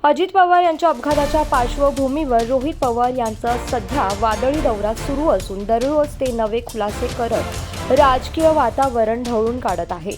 अजित पवार यांच्या अपघाताच्या पार्श्वभूमीवर रोहित पवार यांचा सध्या वादळी दौरा सुरू असून दररोज ते नवे खुलासे करत राजकीय वातावरण ढवळून काढत आहे।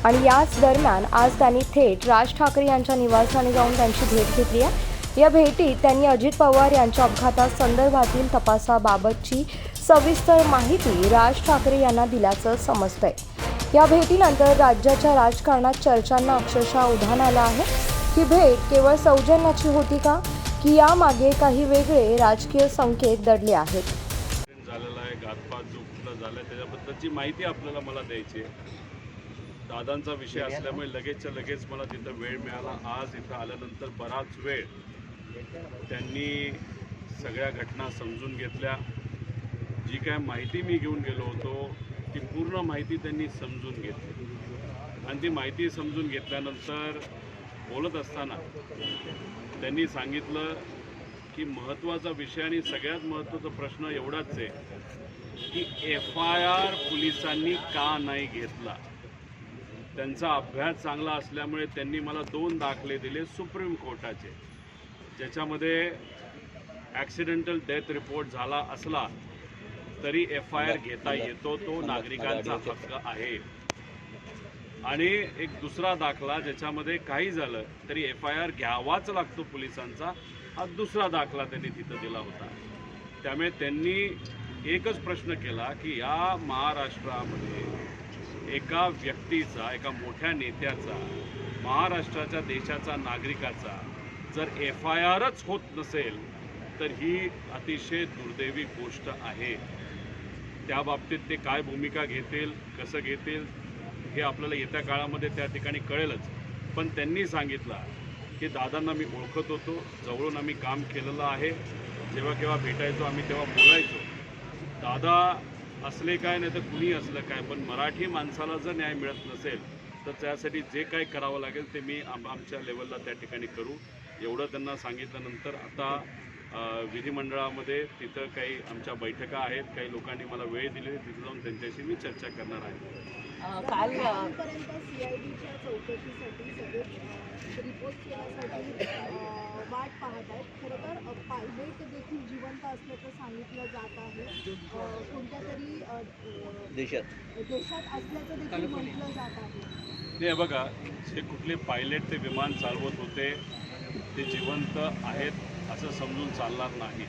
आणि याच दरम्यान आज त्यांनी थेट राज ठाकरे यांच्या निवासस्थानी जाऊन त्यांची भेट घेतली आहे। या भेटीत त्यांनी अजित पवार यांच्या अपघातासंदर्भातील तपासाबाबतची सविस्तर माहिती राज ठाकरे यांना दिल्याचं समजतंय। या भेटीनंतर राज्याच्या राजकारणात चर्चांना अक्षरशः उधाण आलं आहे। ही भेट केवळ सौजन्याची होती का, की यामागे काही वेगळे राजकीय संकेत दडले आहेत? झालेला आहे, घातपात जो कुठला झाला त्याच्याबद्दलची माहिती आपल्याला मला द्यायची आहे। दादांचा विषय असल्यामुळे लगेचच्या लगेच मला तिथं वेळ मिळाला। आज इथं आल्यानंतर बराच वेळ त्यांनी सगळ्या घटना समजून घेतल्या। जी काय माहिती मी घेऊन गेलो होतो ती पूर्ण माहिती त्यांनी समजून घेतली आणि ती माहिती समजून घेतल्यानंतर बोलत असताना त्यांनी सांगितलं की महत्त्वाचा विषय आणि सगळ्यात महत्त्वाचा प्रश्न एवढाच आहे की FIR पोलिसांनी का नाही घेतला। त्यांचा अभ्यास चांगला असल्यामुळे त्यांनी मला 2 दाखले दिले सुप्रीम कोर्टाचे, ज्याच्यामध्ये ॲक्सिडेंटल डेथ रिपोर्ट झाला असला तरी FIR घेता येतो, तो नागरिकांचा हक्क आहे। आणि एक दुसरा दाखला ज्याच्यामध्ये काही झालं तरी FIR घ्यावाच लागतो पोलिसांचा, हा दुसरा दाखला त्यांनी तिथं दिला होता। त्यामुळे त्यांनी एकच प्रश्न केला की या महाराष्ट्रामध्ये एका व्यक्तीचा, एका मोठ्या नेत्याचा, महाराष्ट्राच्या देशाचा नागरिकाचा जर FIRच होत नसेल तर ही अतिशय दुर्दैवी गोष्ट आहे। त्या बाबतीत ते काय भूमिका घेतील, कसं घेतील हे आपल्याला येत्या काळामध्ये त्या ठिकाणी कळेलच। पण त्यांनी सांगितलं की दादांना मी ओळखत होतो, जवळून आम्ही काम केलेलं आहे, जेव्हा केव्हा भेटायचो आम्ही तेव्हा बोलायचो। दादा असले काय नाही तर कुणी असलं काय, पण मराठी माणसाला जर न्याय मिळत नसेल तर त्यासाठी जे काही करावं लागेल ते मी आमच्या लेवलला त्या ठिकाणी करू, एवढं त्यांना सांगितल्यानंतर आता विधिमंडळामध्ये तिथं काही आमच्या बैठका आहेत, काही लोकांनी मला वेळ दिली, तिथं जाऊन त्यांच्याशी मी चर्चा करणार आहे। कालपर्यंत CIDच्या चौकशीसाठी सगळे रिपोर्ट येण्यासाठी वाट पाहत आहेत। खरं तर पायलट देखील जिवंत असल्याचं सांगितलं जात आहे, कोणत्या तरी देशात असल्याचं देखील म्हटलं जात आहे। नाही बघा, जे कुठले पायलट ते विमान चालवत होते ते जिवंत आहेत असं समजून चालणार नाही।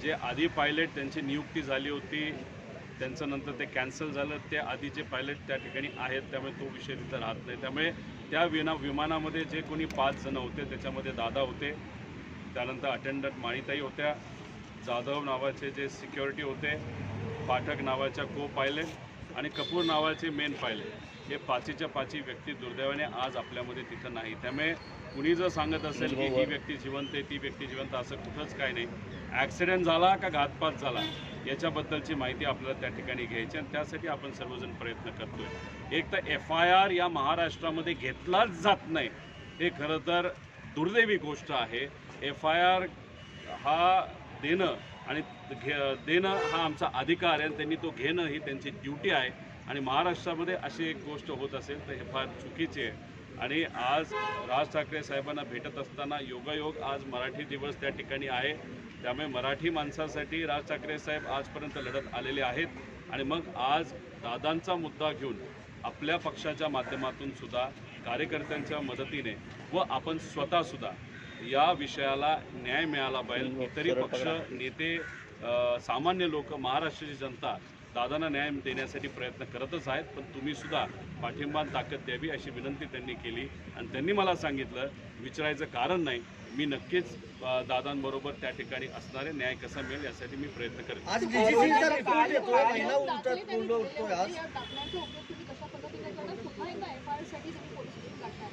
जे आधी पायलट त्यांची नियुक्ती झाली होती त्यांचं नंतर ते कॅन्सल झालं, ते आधीचे पायलट त्या ठिकाणी आहेत, त्यामुळे तो विषय तिथं राहत नाही। त्यामुळे त्या विमानामध्ये जे कोणी 5 जण होते त्याच्यामध्ये दादा होते, त्यानंतर अटेंडंट माणिताई होत्या, जाधव नावाचे जे सिक्युरिटी होते, पाठक नावाच्या को पायलट आणि कपूर नावाचे मेन पायलट, हे 5च्या 5 व्यक्ती दुर्दैवाने आज आपल्यामध्ये तिथं नाही। त्यामुळे कुणी जर सांगत असेल की ही व्यक्ती जिवंत आहे, ती व्यक्ती जिवंत, असं कुठंच काय नाही। ॲक्सिडेंट झाला का घातपात झाला याच्याबद्दलची माहिती आपल्याला त्या ठिकाणी घ्यायची आणि त्यासाठी आपण सर्वजण प्रयत्न करतोय। एक तर FIR या महाराष्ट्रामध्ये घेतलाच जात नाही, हे खरं तर दुर्दैवी गोष्ट आहे। FIR हा देणं आणि देणं हा आमचा अधिकार आहे, त्यांनी तो घेणं ही त्यांची ड्युटी आहे। आणि महाराष्ट्रामध्ये अशी एक गोष्ट होत असेल तर हे फार चुकीचे आहे। आणि आज राज ठाकरे साहेबांना भेटत असताना योगायोग आज मराठी दिवस त्या ठिकाणी आहे, त्यामुळे मराठी माणसासाठी राज ठाकरे साहेब आजपर्यंत लढत आलेले आहेत। आणि मग आज दादांचा मुद्दा घेऊन आपल्या पक्षाच्या माध्यमातून सुद्धा, कार्यकर्त्यांच्या मदतीने व आपण स्वतःसुद्धा या विषयाला न्याय मिळाला पाहिजे। इतरही पक्ष, नेते, सामान्य लोक, महाराष्ट्राची जनता दादांना न्याय देण्यासाठी प्रयत्न करतच आहेत, पण तुम्ही सुद्धा पाठिंबा ताकद द्यावी अशी विनंती त्यांनी केली। आणि त्यांनी मला सांगितलं विचारायचं कारण नाही, मी नक्कीच दादांबरोबर त्या ठिकाणी असणारे, न्याय कसा मिळेल यासाठी मी प्रयत्न करेन।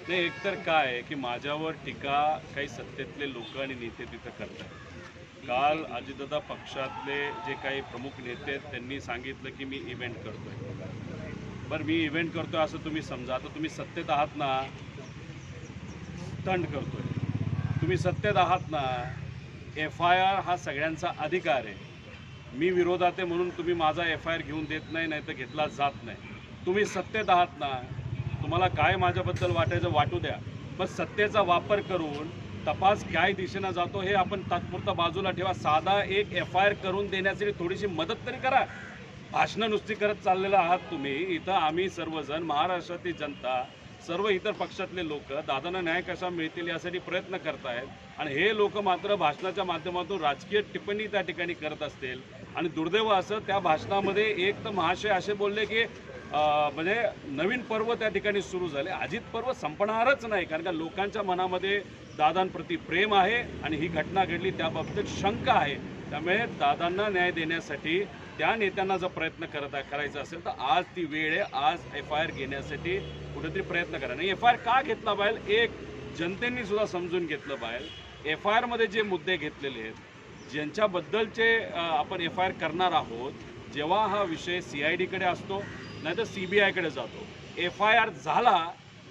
नाही, एकतर काय आहे की माझ्यावर टीका काही सत्तेतले लोक आणि नेते तिथं करतात। काल अजितदादा पक्षातले जे काही प्रमुख नेते आहेत त्यांनी सांगितलं की मी इव्हेंट करतोय। बरं, मी इव्हेंट करतोय असं तुम्ही समजा, आता तुम्ही सत्तेत आहात ना, स्टंट करतोय, तुम्ही सत्तेत आहात ना, FIR हा सगळ्यांचा अधिकार आहे। मी विरोधात आहे म्हणून तुम्ही माझा FIR घेऊन देत नाही, नाही तर घेतला जात नाही। तुम्ही सत्तेत आहात ना, तुम्हाला काय माझ्याबद्दल वाटायचं वाटू द्या, पण सत्तेचा वापर करून तपास काय दिशेनं जातो हे आपण तात्पुरता बाजूला ठेवा. साधा एक FIR करून देण्यासाठी थोडीशी मदत तरी करा. भाषणं नुसती करत चाललेलं आहात तुम्ही. इथं आम्ही सर्वजण, महाराष्ट्रातील जनता, सर्व इतर पक्षातले लोक दादांना न्याय कसा मिळतील यासाठी प्रयत्न करतायत आणि हे लोक मात्र भाषणाच्या माध्यमातून राजकीय टिप्पणी त्या ठिकाणी करत असतील. आणि दुर्दैव असं त्या भाषणामध्ये एक तर महाशय असे बोलले की म्हणजे नवीन पर्व त्या ठिकाणी सुरू झाले. अजित पर्व संपणारच नाही, कारण का लोकांच्या मनामध्ये दादांप्रती प्रेम आहे आणि ही घटना घडली त्याबाबतीत शंका आहे. त्यामुळे दादांना न्याय देण्यासाठी त्या नेत्यांना जर प्रयत्न करायचा असेल तर आज ती वेळ आहे. आज FIR घेण्यासाठी कुठेतरी प्रयत्न करा. आणि FIR का घेतला पाहिजे एक जनतेने सुद्धा समजून घेतलं पाहिजे. FIR मध्ये जे मुद्दे घेतलेले आहेत, ज्यांच्याबद्दलचे आपण FIR करणार आहोत, जेव्हा हा विषय CID कडे असतो नाही तर CBI कडे जातो. FIR झाला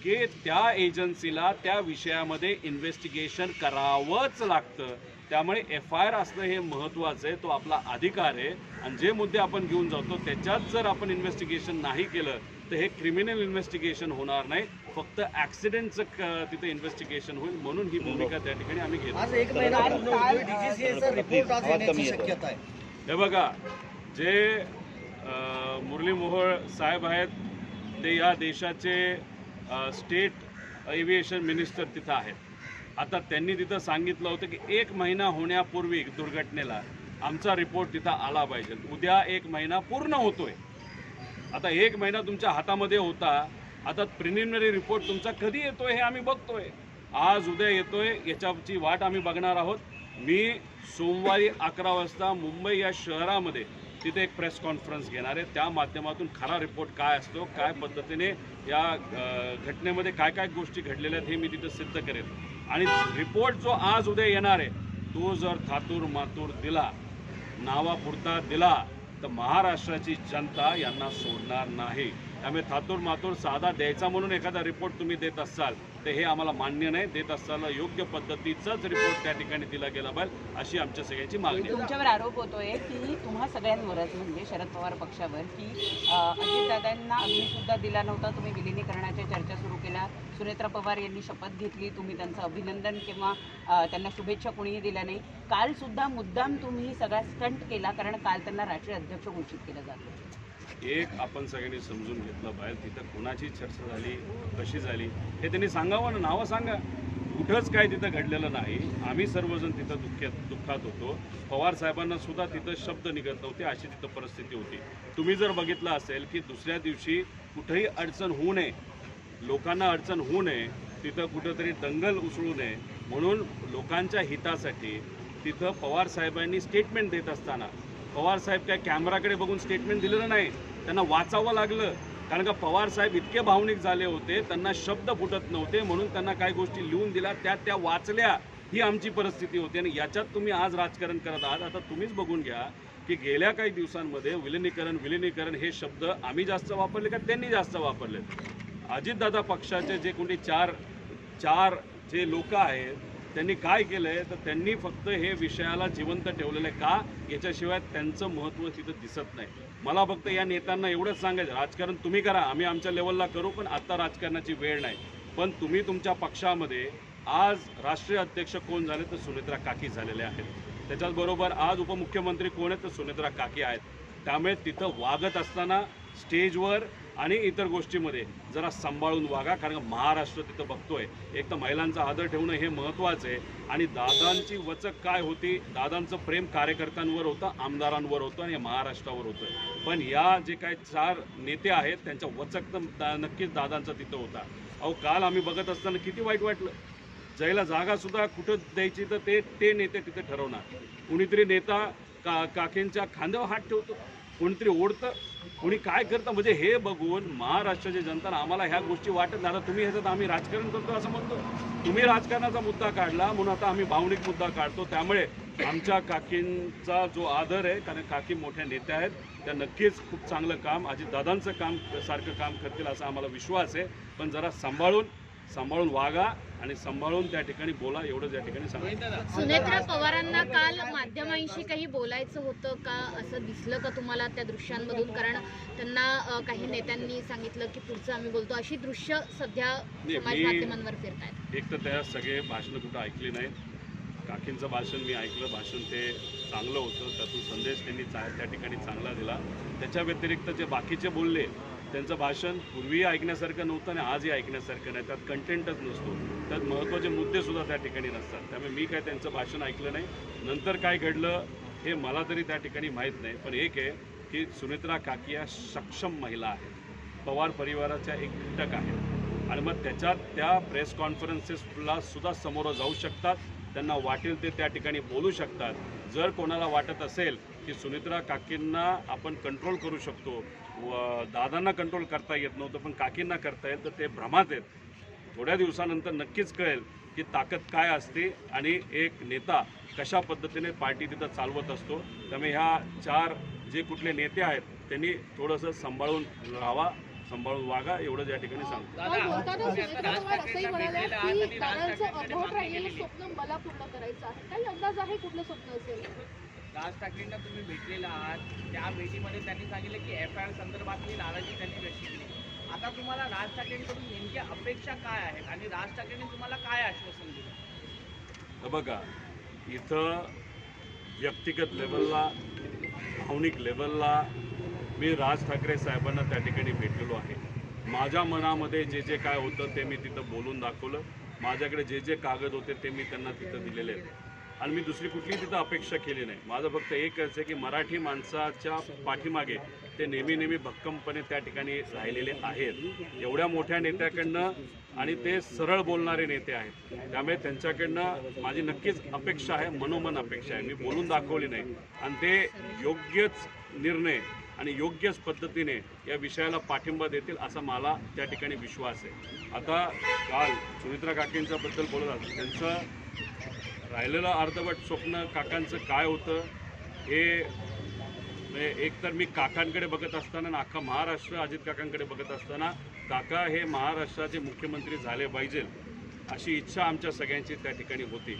की त्या एजन्सीला त्या विषयामध्ये इन्व्हेस्टिगेशन करावंच लागतं. त्यामुळे FIR असणं हे महत्त्वाचं आहे, तो आपला अधिकार आहे. आणि जे मुद्दे आपण घेऊन जातो त्याच्यात जर आपण इन्व्हेस्टिगेशन नाही केलं तर हे क्रिमिनल इन्व्हेस्टिगेशन होणार नाही, फक्त ॲक्सिडेंटचं तिथे इन्व्हेस्टिगेशन होईल. म्हणून ही भूमिका त्या ठिकाणी आम्ही घेतो. आज एक महिना पूर्ण होतोय, DGCA रिपोर्ट आज येण्याची शक्यता आहे. हे बघा, जे मुरली मोहोळ साहेब आहेत ते या देशाचे स्टेट एव्हिएशन मिनिस्टर तिथं आहेत. आता त्यांनी तिथं सांगितलं होतं की 1 महिना होण्यापूर्वी दुर्घटनेला आमचा रिपोर्ट तिथं आला पाहिजे. उद्या 1 महिना पूर्ण होतोय. आता 1 महिना तुमच्या हातामध्ये होता. आता प्रिलिमिनरी रिपोर्ट तुमचा कधी येतोय हे आम्ही बघतोय. आज उद्या येतोय, याच्याची वाट आम्ही बघणार आहोत. मी सोमवारी 11 वाजता मुंबई या शहरामध्ये तिथे एक प्रेस कॉन्फरन्स घेणार आहे. त्या माध्यमातून खरा रिपोर्ट काय असतो, काय पद्धतीने या घटनेमध्ये काय काय गोष्टी घडलेल्या आहेत हे मी तिथे सिद्ध करेन. आणि रिपोर्ट जो आज उद्या येणार आहे तो जर थातूर मातूर दिला, नावापुरता दिला, तर महाराष्ट्राची जनता यांना सोडणार नाही. त्यामुळे थातूर मातूर साधा द्यायचा म्हणून एखादा रिपोर्ट तुम्ही देत असाल तर हे आम्हाला मान्य नाही. देत असताना योग्य पद्धतीचाच रिपोर्ट त्या ठिकाणी दिला गेला पाहिजे अशी आमच्या सगळ्यांची मागणी आहे. तुमच्यावर आरोप होतोय की तुम्हा सगळ्यांवरच म्हणजे शरद पवार पक्षावर की अजितदादांना अग्निसुद्धा दिला नव्हता, तुम्ही विलिनीकरणाच्या चर्चा सुरू केल्या, सुनेत्रा पवार यांनी शपथ घेतली, तुम्ही त्यांचं अभिनंदन किंवा त्यांना शुभेच्छा कोणीही दिल्या नाही. काल सुद्धा मुद्दाम तुम्ही सगळा स्टंट केला, कारण काल त्यांना राष्ट्रीय अध्यक्ष घोषित केलं जातं. एक आपण सगळ्यांनी समजून घेतलं पाहिजे तिथं कुणाची चर्चा झाली, कशी झाली हे त्यांनी सांगावं ना. नावं सांगा. कुठंच काय तिथं घडलेलं नाही. आम्ही सर्वजण तिथं दुःखात होतो. पवार साहेबांना सुद्धा तिथं शब्द निघत नव्हते, अशी तिथं परिस्थिती होती. तुम्ही जर बघितलं असेल की दुसऱ्या दिवशी कुठेही अडचण होऊ नये, लोकांना अडचण होऊ नये, तिथं कुठंतरी दंगल उसळू नये म्हणून लोकांच्या हितासाठी तिथं पवार साहेबांनी स्टेटमेंट देत असताना पवार साहेब काय कॅमेराकडे बघून स्टेटमेंट दिलेलं नाही, त्यांना वाचावं लागलं. कारण का पवार साहेब इतके भावनिक झाले होते, त्यांना शब्द फुटत नव्हते, म्हणून त्यांना काही गोष्टी लिहून दिल्या, त्या वाचल्या. ही आमची परिस्थिती होती. आणि याच्यात तुम्ही आज राजकारण करत आहात. आता तुम्हीच बघून घ्या की गेल्या काही दिवसांमध्ये विलिनीकरण हे शब्द आम्ही जास्त वापरले का त्यांनी जास्त वापरले. अजितदादा पक्षाचे जे कोणी चार जे लोक आहेत त्यांनी काय केलं आहे तर त्यांनी फक्त हे विषयाला जिवंत ठेवलेलं आहे. का? याच्याशिवाय त्यांचं महत्त्व तिथं दिसत नाही. मला फक्त या नेत्यांना एवढंच सांगायचं, राजकारण तुम्ही करा, आम्ही आमच्या लेवलला करू, पण आत्ता राजकारणाची वेळ नाही. पण तुम्ही तुमच्या पक्षामध्ये आज राष्ट्रीय अध्यक्ष कोण झाले तर सुनेत्रा काकी झालेले आहेत. त्याच्याचबरोबर आज उपमुख्यमंत्री कोण आहेत तर सुनेत्रा काकी आहेत. त्यामुळे तिथं वागत असताना स्टेजवर आणि इतर गोष्टीमध्ये जरा सांभाळून वागा, कारण महाराष्ट्र तिथं बघतोय. एक तर महिलांचा आदर ठेवणं हे महत्त्वाचं आहे. आणि दादांची वचक काय होती, दादांचं प्रेम कार्यकर्त्यांवर होतं, आमदारांवर होतं आणि महाराष्ट्रावर होतं. पण या जे काही 4 नेते आहेत त्यांच्या वचक तर नक्कीच दादांचा तिथं होता. अहो काल आम्ही बघत असताना किती वाईट वाटलं. जायला जागासुद्धा कुठं द्यायची तर ते नेते तिथे ठरवणार. कुणीतरी नेता काकींच्या खांद्यावर हात ठेवतो, कोणीतरी ओढतं, कोणी काय करतं. म्हणजे हे बघून महाराष्ट्राची जनता आम्हाला ह्या गोष्टी वाटत नाही. तुम्ही ह्याच्यात आम्ही राजकारण करतो असं म्हणतो. तुम्ही राजकारणाचा मुद्दा काढला म्हणून आता आम्ही भावनिक मुद्दा काढतो. त्यामुळे आमच्या काकींचा जो आदर आहे, कारण काकी मोठ्या नेत्या आहेत, त्या नक्कीच खूप चांगलं काम अजितदादांचं सारखं काम करतील असा आम्हाला विश्वास आहे. पण जरा सांभाळून सांभाळून वागा आणि सांभाळून त्या ठिकाणी बोला, एवढंच या ठिकाणी सांगा. सुनेत्रा पवारांना काल माध्यमांशी काही बोलायचं होतं का, असं दिसलं का तुम्हाला त्या दृश्यांमधून? कारण त्यांना काही नेत्यांनी सांगितलं की पुढचं आम्ही बोलतो, अशी दृश्य सध्या समाज माध्यमांवर फिरतायत. एक तर त्या सगळे भाषणं कुठं ऐकली नाहीत. काकींचं भाषण मी ऐकलं, भाषण ते चांगलं होतं, त्यातून संदेश त्यांनी त्या ठिकाणी चांगला दिला. त्याच्या व्यतिरिक्त जे बाकीचे बोलले त्यांचं भाषण पूर्वीही ऐकण्यासारखं नव्हतं आणि आजही ऐकण्यासारखं नाही. त्यात कंटेंटच नसतो, त्यात महत्त्वाचे मुद्देसुद्धा त्या ठिकाणी नसतात. त्यामुळे मी काय त्यांचं भाषण ऐकलं नाही. नंतर काय घडलं हे मला तरी त्या ठिकाणी माहीत नाही. पण एक आहे की सुनेत्रा काकी या सक्षम महिला आहेत, पवार परिवाराच्या एक घटक आहेत आणि मग त्याच्यात त्या प्रेस कॉन्फरन्सेसला सुद्धा समोर जाऊ शकतात. त्यांना वाटेल ते त्या ठिकाणी बोलू शकतात. जर कोणाला वाटत असेल की सुनेत्रा काकींना आपण कंट्रोल करू शकतो, दादांना कंट्रोल करता येत नव्हतं पण काकींना करता येईल, तर ते भ्रमात आहेत. थोड्या दिवसानंतर नक्कीच कळेल की ताकद काय असते आणि एक नेता कशा पद्धतीने पार्टी तिथं चालवत असतो. त्यामुळे ह्या 4 जे कुठले नेते आहेत त्यांनी थोडंसं सांभाळून राहावा, सांभाळून वागा, एवढंच या ठिकाणी सांगतो. बोलताना सुनेत्रा पवार असंही म्हणाल्या की दादांचं अभोट राहिलेलं स्वप्न मला पूर्ण करायचं आहे. काही अंदाज आहे कुठलं स्वप्न असेल? राज ठाकरेंना तुम्ही भेटलेला आहात, त्या भेटीमध्ये त्यांनी सांगितलं की FIR संदर्भातली नाराजी त्यांनी व्यक्त केली. आता तुम्हाला राज ठाकरेंकडून नेमक्या अपेक्षा काय आहेत आणि राज ठाकरेंनी तुम्हाला काय आश्वासन दिलं? तर बघा, इथं व्यक्तिगत लेवलला, भावनिक लेवलला मी राज ठाकरे साहेबांना त्या ठिकाणी भेटलेलो आहे. माझ्या मनामध्ये जे जे काय होतं ते मी तिथं बोलून दाखवलं. माझ्याकडे जे जे कागद होते ते मी त्यांना तिथं दिलेले आहेत आणि मी दुसरी कुठलीही तिथं अपेक्षा केली नाही. माझं फक्त एकच आहे की मराठी माणसाच्या पाठीमागे ते नेहमी भक्कमपणे त्या ठिकाणी राहिलेले आहेत. एवढ्या मोठ्या नेत्याकडनं आणि ते सरळ बोलणारे नेते आहेत, त्यामुळे त्यांच्याकडनं माझी नक्कीच अपेक्षा आहे, मनोमन अपेक्षा आहे. मी बोलून दाखवली नाही आणि ते योग्यच निर्णय आणि योग्यच पद्धतीने या विषयाला पाठिंबा देतील असा मला त्या ठिकाणी विश्वास आहे. आता काल सुनेत्रा काकींच्याबद्दल बोलत आहोत, त्यांचं राहिलेलं अर्धवट स्वप्न काकांचं काय होतं हे एक तर मी काकांकडे बघत असताना आणि अख्खा महाराष्ट्र अजित काकांकडे बघत असताना काका हे महाराष्ट्राचे मुख्यमंत्री झाले पाहिजे अशी इच्छा आमच्या सगळ्यांची त्या ठिकाणी होती.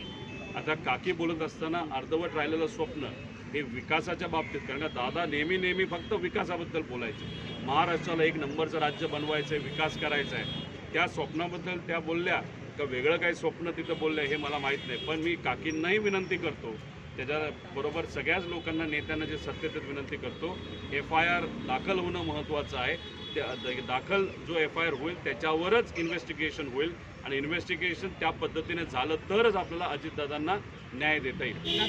आता काकी बोलत असताना अर्धवट राहिलेलं स्वप्न हे विकासाच्या बाबतीत, कारण का दादा नेहमी फक्त विकासाबद्दल बोलायचे, महाराष्ट्राला एक नंबरचं राज्य बनवायचं आहे, विकास करायचा आहे. त्या स्वप्नाबद्दल त्या बोलल्या का वेगळं काही स्वप्न तिथं बोललं हे मला माहीत नाही. पण मी काकींनाही विनंती करतो, त्याच्याबरोबर सगळ्याच लोकांना, नेत्यांना जे सत्यतेत विनंती करतो, FIR दाखल होणं महत्त्वाचं आहे. त्या दाखल जो FIR होईल त्याच्यावरच इन्व्हेस्टिगेशन होईल आणि इन्व्हेस्टिगेशन त्या पद्धतीने झालं तरच आपल्याला अजितदादांना न्याय देता येईल.